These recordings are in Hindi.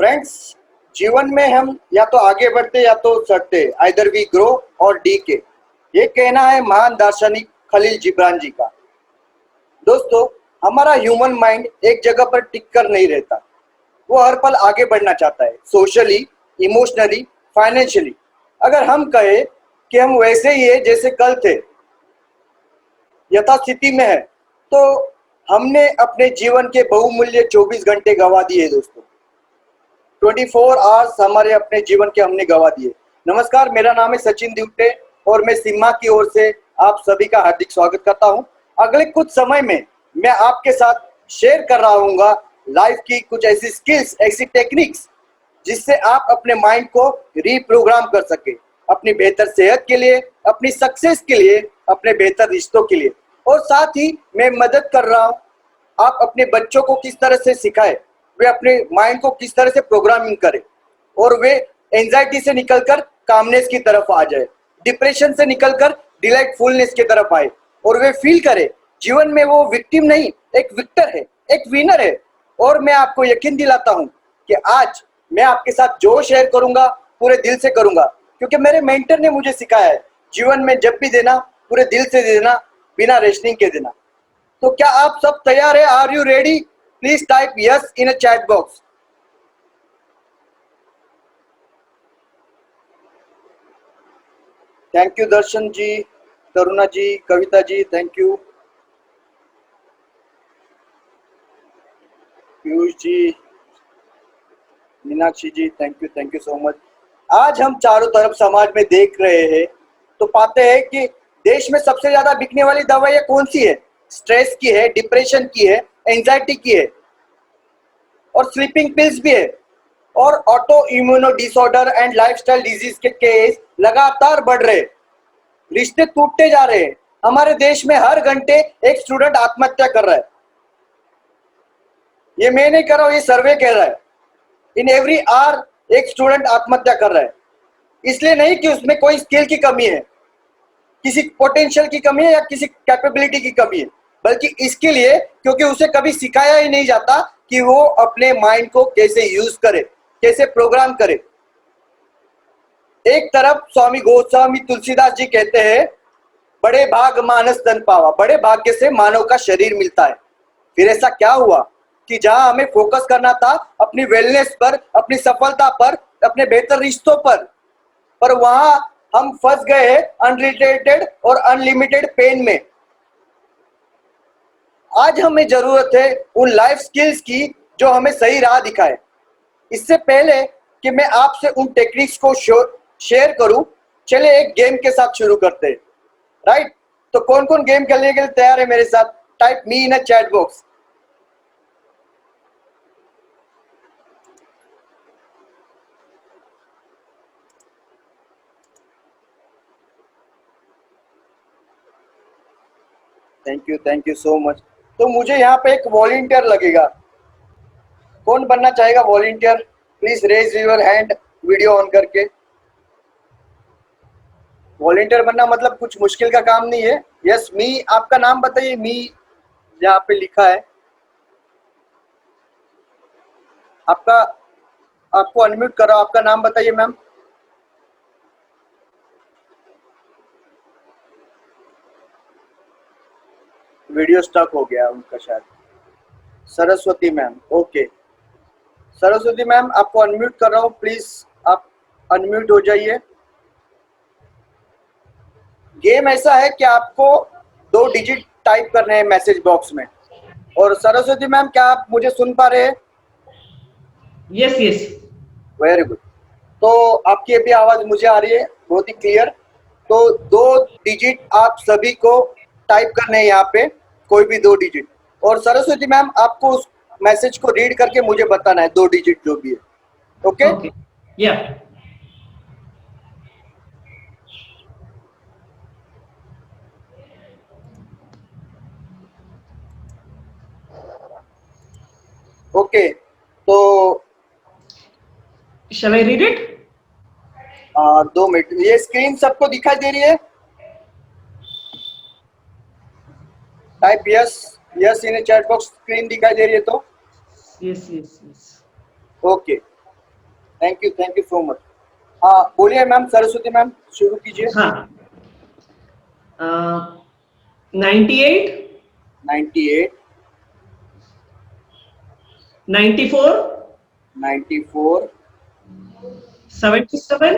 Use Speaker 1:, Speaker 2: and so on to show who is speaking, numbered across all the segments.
Speaker 1: फ्रेंड्स, जीवन में हम या तो आगे बढ़ते या तो सड़ते, आइदर वी ग्रो और डी के, ये कहना है महान दार्शनिक खलील जिब्रान जी का। दोस्तों, हमारा ह्यूमन माइंड एक जगह पर टिक कर नहीं रहता। वो हर पल आगे बढ़ना चाहता है, सोशली, इमोशनली, फाइनेंशियली। अगर हम कहें कि हम वैसे ही है जैसे कल थे, यथास्थिति में है, तो हमने अपने जीवन के बहुमूल्य 24 घंटे गंवा दिए दोस्तों। 24 आवर्स हमारे अपने जीवन के हमने गंवा दिए। नमस्कार, मेरा नाम है सचिन दिवटे और मैं सिम्मा की ओर से आप सभी का हार्दिक स्वागत करता हूं। अगले कुछ समय में मैं आपके साथ शेयर कर रहा हूँगा लाइफ की कुछ ऐसी स्किल्स, ऐसी टेक्निक्स जिससे आप अपने माइंड को रीप्रोग्राम कर सके, अपनी बेहतर सेहत के लिए, अपनी सक्सेस के लिए, अपने बेहतर रिश्तों के लिए। और साथ ही मैं मदद कर रहा हूँ, आप अपने बच्चों को किस तरह से सिखाएं, वे अपने माइंड को किस तरह से प्रोग्रामिंग करें और वे एंजाइटी से निकलकर कामनेस की तरफ आ जाए, डिप्रेशन से निकलकर डिलाइटफुलनेस की तरफ आए और वे फील करे जीवन में वो विक्टिम नहीं, एक विक्टर है, एक विनर है। और मैं आपको यकीन दिलाता हूं कि आज मैं आपके साथ जो शेयर करूंगा पूरे दिल से करूंगा, क्योंकि मेरे मेंटर ने मुझे सिखाया है जीवन में जब भी देना पूरे दिल से देना, बिना रेशनिंग के देना। तो क्या आप सब तैयार है? Are you ready? Please type yes in a chat box. Thank you Darshan ji, Karuna ji, Kavita ji, thank you. Piyush ji, Meenakshi ji, thank you so much. आज हम चारों तरफ समाज में देख रहे हैं तो पाते हैं कि देश में सबसे ज्यादा बिकने वाली दवाइयां कौन सी है? स्ट्रेस की है, डिप्रेशन की है, एंजाइटी की है और स्लीपिंग पिल्स भी है। और auto immuno disorder and lifestyle disease के केस लगातार बढ़ रहे, रिश्ते टूटते जा रहे हैं। हमारे देश में हर घंटे एक स्टूडेंट आत्महत्या कर रहा है। ये मैं नहीं कर रहा हूं, ये सर्वे कह रहा है। इन एवरी आवर एक स्टूडेंट आत्महत्या कर रहा है। इसलिए नहीं कि उसमें कोई स्किल की कमी है, किसी पोटेंशियल की कमी है या किसी कैपेबिलिटी की कमी है, बल्कि इसके लिए क्योंकि उसे कभी सिखाया ही नहीं जाता कि वो अपने माइंड को कैसे यूज करे, कैसे प्रोग्राम करे। एक तरफ स्वामी गोस्वामी तुलसीदास जी कहते हैं, बड़े भाग मानस तन पावा, बड़े भाग्य से मानव का शरीर मिलता है। फिर ऐसा क्या हुआ कि जहां हमें फोकस करना था अपनी वेलनेस पर, अपनी सफलता पर, अपने बेहतर रिश्तों पर वहां हम फंस गए हैं अनरिलेटेड और अनलिमिटेड पेन में। आज हमें जरूरत है उन लाइफ स्किल्स की जो हमें सही राह दिखाए। इससे पहले कि मैं आपसे उन टेक्निक्स को शेयर करूं, चले एक गेम के साथ शुरू करते हैं। राइट? तो कौन कौन गेम खेलने के लिए तैयार है मेरे साथ? Type me in a chat box. Thank you so much. तो मुझे यहाँ पे एक वॉलंटियर लगेगा। कौन बनना चाहेगा volunteer? Please raise your hand video on करके। वॉलंटियर बनना मतलब कुछ मुश्किल का काम नहीं है। यस मी, आपका नाम बताइए। मी यहाँ पे लिखा है आपका, आपको अनम्यूट करो। आपका नाम बताइए मैम। वीडियो स्टक हो गया उनका शायद। Saraswati ma'am, okay. Saraswati ma'am, आपको अनम्यूट कर रहा हूँ, प्लीज आप अनम्यूट हो जाइए। गेम ऐसा है कि आपको 2 डिजिट टाइप करने हैं मैसेज बॉक्स में। और सरस्वती मैम, क्या आप मुझे सुन पा रहे हैं?
Speaker 2: Yes yes,
Speaker 1: very good. तो आपकी अभी आवाज मुझे आ रही है बहुत ही क्लियर। तो 2 डिजिट आप सभी को टाइप करने हैं यहाँ पे, कोई भी 2 डिजिट। और सरस्वती मैम, आपको उस मैसेज को रीड करके मुझे बताना है 2 डिजिट जो भी है। ओके?
Speaker 2: ओके, या
Speaker 1: ओके। तो
Speaker 2: शैल आई रीड इट?
Speaker 1: 2 मिनट, ये स्क्रीन सबको दिखाई दे रही है? Type yes, yes in chat box. Screen दिखाई दे रही है तो
Speaker 2: yes yes yes.
Speaker 1: Okay. Thank you so much. हाँ बोलिए मैम, सरस्वती मैम शुरू कीजिए।
Speaker 2: हाँ 98,
Speaker 1: 98,
Speaker 2: 94,
Speaker 1: 94,
Speaker 2: 77,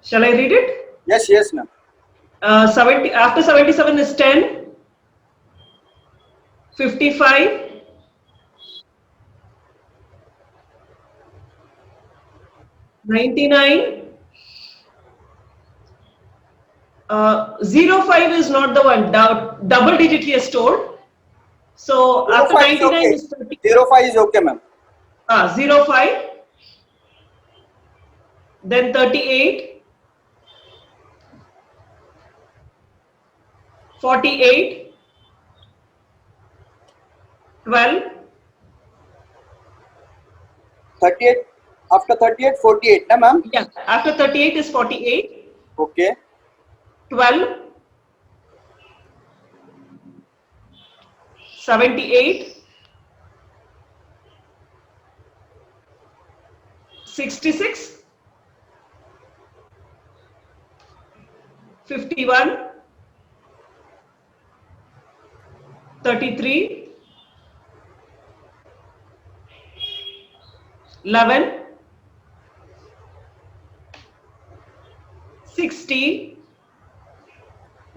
Speaker 2: shall I read it?
Speaker 1: Yes yes ma'am.
Speaker 2: 70, after 77 is 10, 55, 99, 05 is not the one, double digit he has told. So after
Speaker 1: 05 is
Speaker 2: 99
Speaker 1: okay,
Speaker 2: is 30,
Speaker 1: 05 is okay ma'am.
Speaker 2: 05, then 38, 48, 12,
Speaker 1: 38, after 38 48 ना ma'am.
Speaker 2: yeah, after 38 is 48,
Speaker 1: okay
Speaker 2: 12, 78, 66, 51, 33, 11, 60,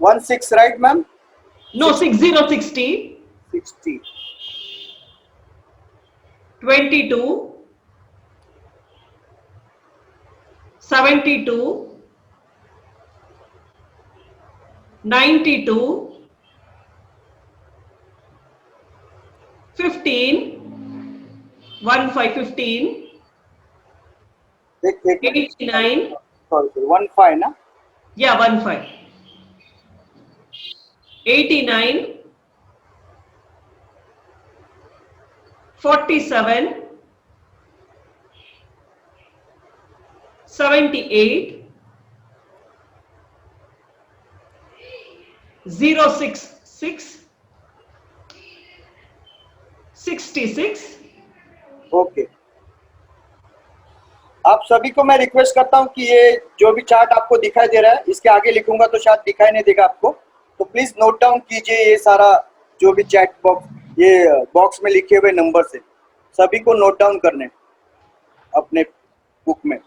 Speaker 1: 16 right ma'am.
Speaker 2: no, 60, 60,
Speaker 1: 60,
Speaker 2: 22, 72, 92, 15, 15,
Speaker 1: एक मिनट
Speaker 2: 89,
Speaker 1: सॉरी 15 ना।
Speaker 2: yeah, 15, 89, 47, 78, 066, 66,
Speaker 1: ओके आप सभी को मैं रिक्वेस्ट करता हूं कि ये जो भी चार्ट आपको दिखाई दे रहा है इसके आगे लिखूंगा तो शायद दिखाई नहीं देगा आपको, तो प्लीज नोट डाउन कीजिए ये सारा जो भी चैट बॉक्स ये बॉक्स में लिखे हुए नंबर से सभी को नोट डाउन करने अपने बुक में।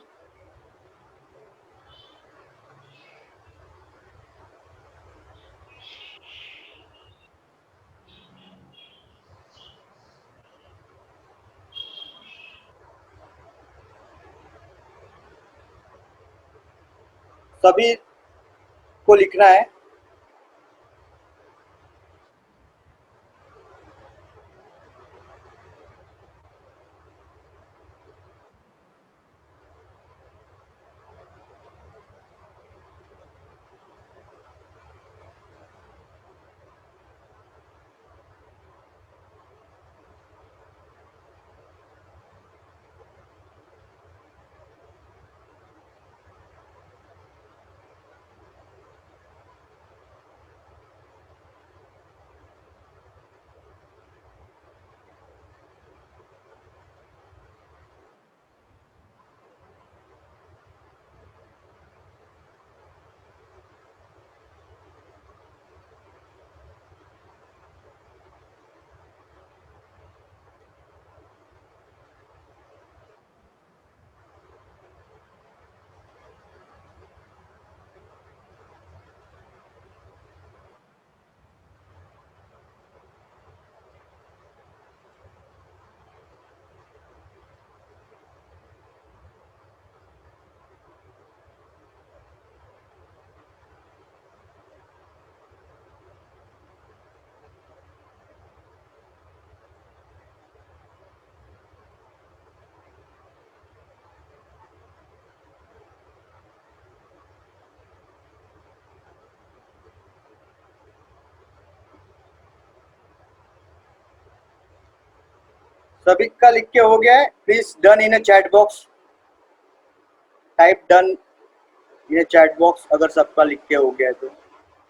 Speaker 1: सभी को लिखना है। सभी का लिख के हो गया है, please done in a chat box, type done in a chat box अगर सबका लिख के हो गया है तो।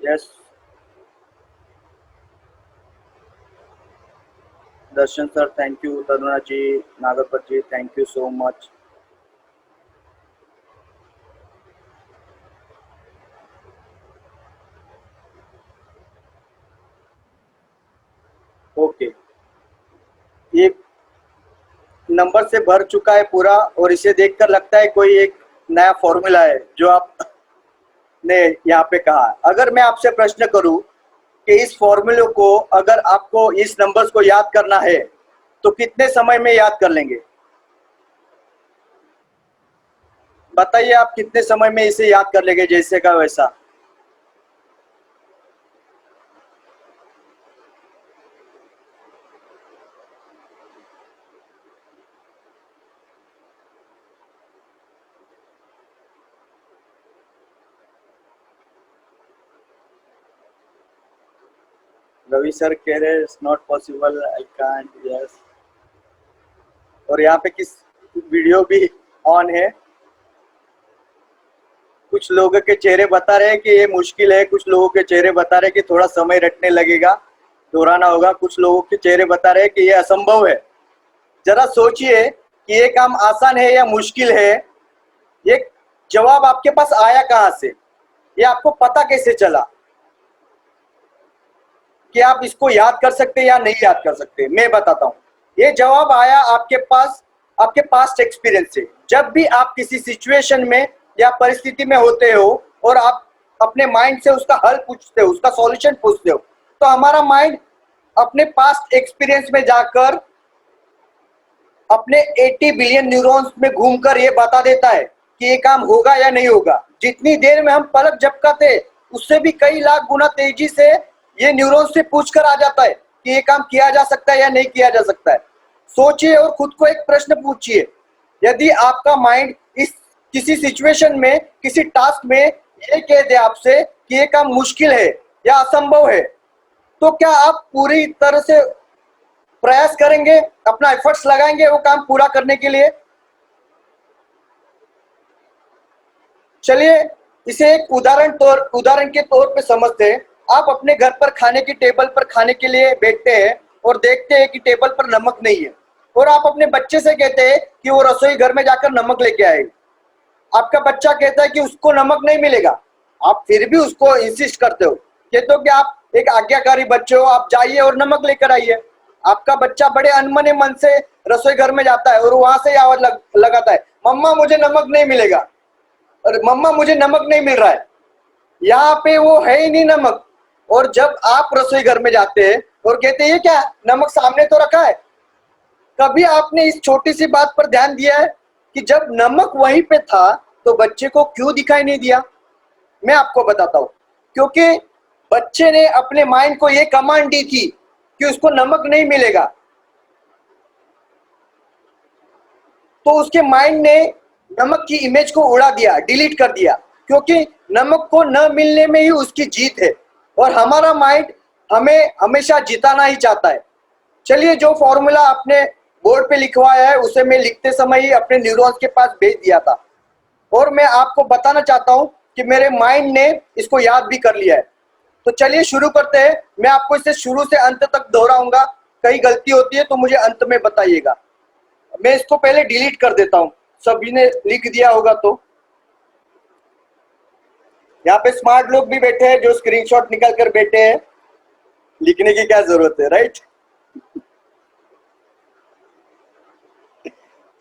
Speaker 1: Yes Darshan sir, thank you. Taruna ji, Nagarpat ji, thank you so much. Okay, ये नंबर से भर चुका है पूरा, और इसे देखकर लगता है कोई एक नया फॉर्मूला है जो आपने यहाँ पे कहा। अगर मैं आपसे प्रश्न करूं कि इस फॉर्मूले को, अगर आपको इस नंबर्स को याद करना है तो कितने समय में याद कर लेंगे? बताइए आप कितने समय में इसे याद कर लेंगे, जैसे का वैसा? रवि सर कह रहे it's not possible, I can't. Yes, और यहाँ पे किस वीडियो भी ऑन है। कुछ लोगों के चेहरे बता रहे हैं कि ये मुश्किल है, कुछ लोगों के चेहरे बता रहे हैं कि थोड़ा समय रटने लगेगा, दोहराना होगा। कुछ लोगों के चेहरे बता रहे हैं कि ये असंभव है। जरा सोचिए कि ये काम आसान है या मुश्किल है। ये जवाब आपके पास आया कहाँ से? ये आपको पता कैसे चला कि आप इसको याद कर सकते या नहीं याद कर सकते? मैं बताता हूँ। ये जवाब आया आपके पास, आपके पास्ट एक्सपीरियंस से। जब भी आप किसी सिचुएशन में या परिस्थिति में होते हो और आप अपने माइंड से उसका हल पूछते हो, उसका सॉल्यूशन पूछते हो, तो हमारा माइंड अपने पास्ट एक्सपीरियंस में जाकर अपने 80 बिलियन न्यूरॉन्स में घूमकर ये बता देता है कि ये काम होगा या नहीं होगा। जितनी देर में हम पलक झपकाते उससे भी कई लाख गुना तेजी से ये न्यूरॉन्स से पूछकर आ जाता है कि ये काम किया जा सकता है या नहीं किया जा सकता है। सोचिए और खुद को एक प्रश्न पूछिए, यदि आपका माइंड इस किसी सिचुएशन में, किसी टास्क में ये कह दे आपसे कि ये काम मुश्किल है या असंभव है, तो क्या आप पूरी तरह से प्रयास करेंगे, अपना एफर्ट्स लगाएंगे वो काम पूरा करने के लिए? चलिए इसे एक उदाहरण के तौर पे समझते हैं। आप अपने घर पर खाने की टेबल पर खाने के लिए बैठते हैं और देखते हैं कि टेबल पर नमक नहीं है, और आप अपने बच्चे से कहते हैं कि वो रसोई घर में जाकर नमक लेके आएगा। आपका बच्चा कहता है कि उसको नमक नहीं मिलेगा। आप फिर भी उसको इंसिस्ट करते हो, कहते हो कि आप एक आज्ञाकारी बच्चे हो, आप जाइए और नमक लेकर आइए। आपका बच्चा बड़े अनमने मन से रसोई घर में जाता है और वहां से आवाज लगाता है, मम्मा मुझे नमक नहीं मिलेगा, और मम्मा मुझे नमक नहीं मिल रहा है। यहाँ पे वो है ही नहीं नमक। और जब आप रसोई घर में जाते हैं और कहते हैं ये क्या, नमक सामने तो रखा है। कभी आपने इस छोटी सी बात पर ध्यान दिया है कि जब नमक वहीं पे था तो बच्चे को क्यों दिखाई नहीं दिया? मैं आपको बताता हूँ, क्योंकि बच्चे ने अपने माइंड को ये कमांड दी थी कि उसको नमक नहीं मिलेगा, तो उसके माइंड ने नमक की इमेज को उड़ा दिया, डिलीट कर दिया, क्योंकि नमक को न मिलने में ही उसकी जीत है। और हमारा माइंड हमें हमेशा जिताना ही चाहता है। चलिए, जो फॉर्मूला आपने बोर्ड पे लिखवाया है उसे मैं लिखते समय ही अपने न्यूरॉन्स के पास भेज दिया था, और मैं आपको बताना चाहता हूं कि मेरे माइंड ने इसको याद भी कर लिया है। तो चलिए शुरू करते हैं। मैं आपको इसे शुरू से अंत तक दोहराऊंगा, कहीं गलती होती है तो मुझे अंत में बताइएगा। मैं इसको पहले डिलीट कर देता हूं, सभी ने लिख दिया होगा तो। यहाँ पे स्मार्ट लोग भी बैठे हैं जो स्क्रीनशॉट निकाल कर बैठे हैं, लिखने की क्या जरूरत है, राइट?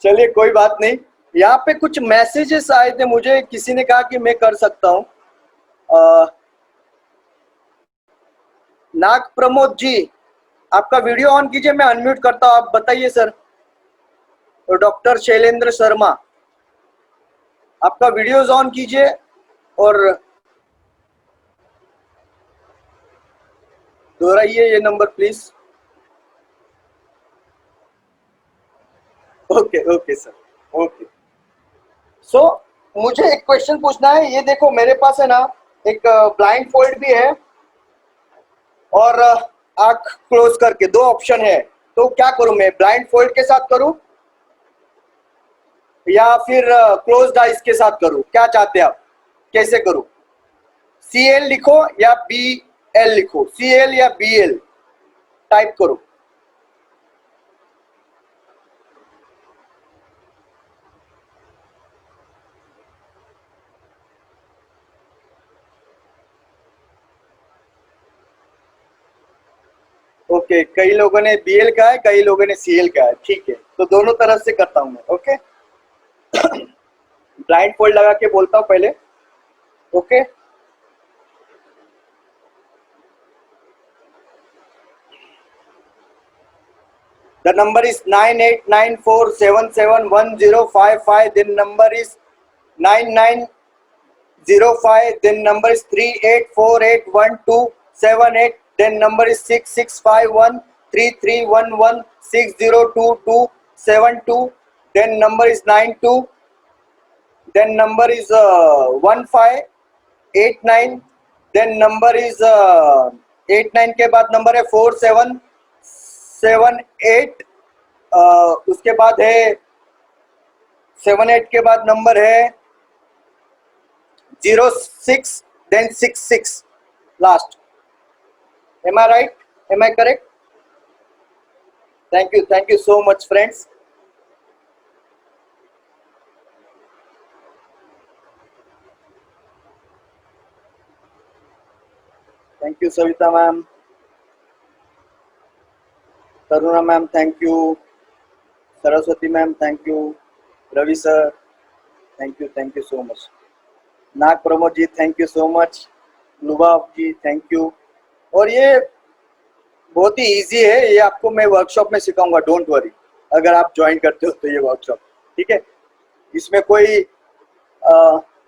Speaker 1: चलिए कोई बात नहीं। यहाँ पे कुछ मैसेजेस आए थे मुझे, किसी ने कहा कि मैं कर सकता हूँ। नाग प्रमोद जी, आपका वीडियो ऑन कीजिए, मैं अनम्यूट करता हूँ, आप बताइए सर। और डॉक्टर शैलेंद्र शर्मा, आपका वीडियोज ऑन कीजिए और दोहराइए ये number please. Okay okay sir, okay. So मुझे एक क्वेश्चन पूछना है। ये देखो मेरे पास है ना एक ब्लाइंड फोल्ड भी है और आंख क्लोज करके, दो ऑप्शन है। तो क्या करूं मैं, ब्लाइंड फोल्ड के साथ करूं या फिर क्लोज्ड आइज के साथ करूं? क्या चाहते हैं आप, कैसे करूं? CL लिखो या BL लिखो, CL या BL टाइप करो। ओके, कई लोगों ने BL कहा है, कई लोगों ने CL कहा है, ठीक है, तो दोनों तरफ से करता हूं मैं। ओके, ब्लाइंड फोल्ड लगा के बोलता हूं पहले। Okay, the number is 9894771055, then number is 9905, then number is 38481278, then number is 66513311602272, then number is 92, then number is 1589, then number is 89 के बाद नंबर है 4778, उसके बाद है 78 के बाद नंबर है 06, then 66 last. Am I right? Am I correct? Thank you so much friends. Thank you Savita ma'am, Taruna ma'am, thank you, Saraswati ma'am, thank you, Ravi sir, thank you so much, Nag Pramod ji thank you so much, Lubab ji thank you. और ये बहुत ही इजी है, ये आपको मैं वर्कशॉप में सिखाऊंगा, डोंट वरी, अगर आप ज्वाइन करते हो तो ये वर्कशॉप, ठीक है। इसमें कोई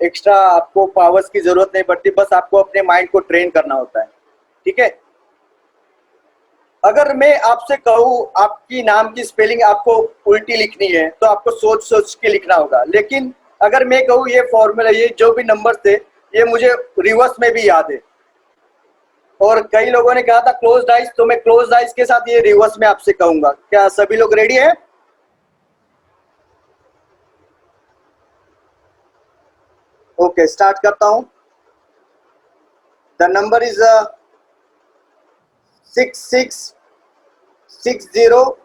Speaker 1: एक्स्ट्रा आपको पावर्स की जरूरत नहीं पड़ती, बस आपको अपने माइंड को ट्रेन करना होता है, ठीक है। अगर मैं आपसे कहूँ आपकी नाम की स्पेलिंग आपको उल्टी लिखनी है तो आपको सोच सोच के लिखना होगा, लेकिन अगर मैं कहूँ ये फॉर्मूला, ये जो भी नंबर थे ये मुझे रिवर्स में भी याद है, और कई लोगों ने कहा था क्लोज्ड आइज, तो मैं क्लोज्ड आइज के साथ ये रिवर्स में आपसे कहूंगा। क्या सभी लोग रेडी हैं? ओके, स्टार्ट करता हूं। The number is 66, 6, 0,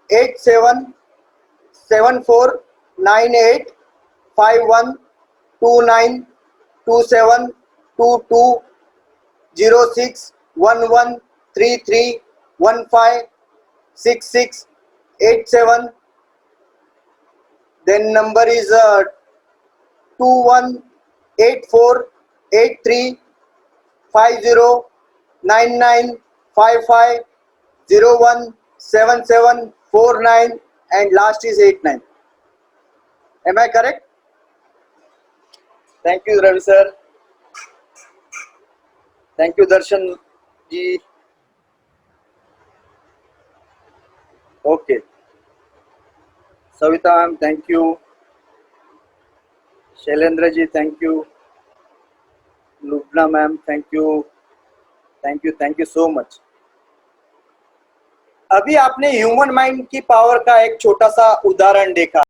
Speaker 1: 8, 7, 7, 4, 9, 8, 5, 1, 2, 9, 2, 7, 2, 2, 0, 6, 11, 3, 3, 15, 6, 6, 8, 7. Then number is 218483509955017749, and last is 89. Am I correct? Thank you Ravi sir, thank you Darshan ji. Okay, Savita ma'am thank you, Shailendra ji thank you, Lubna ma'am thank you so much. अभी आपने ह्यूमन माइंड की पावर का एक छोटा सा उदाहरण देखा।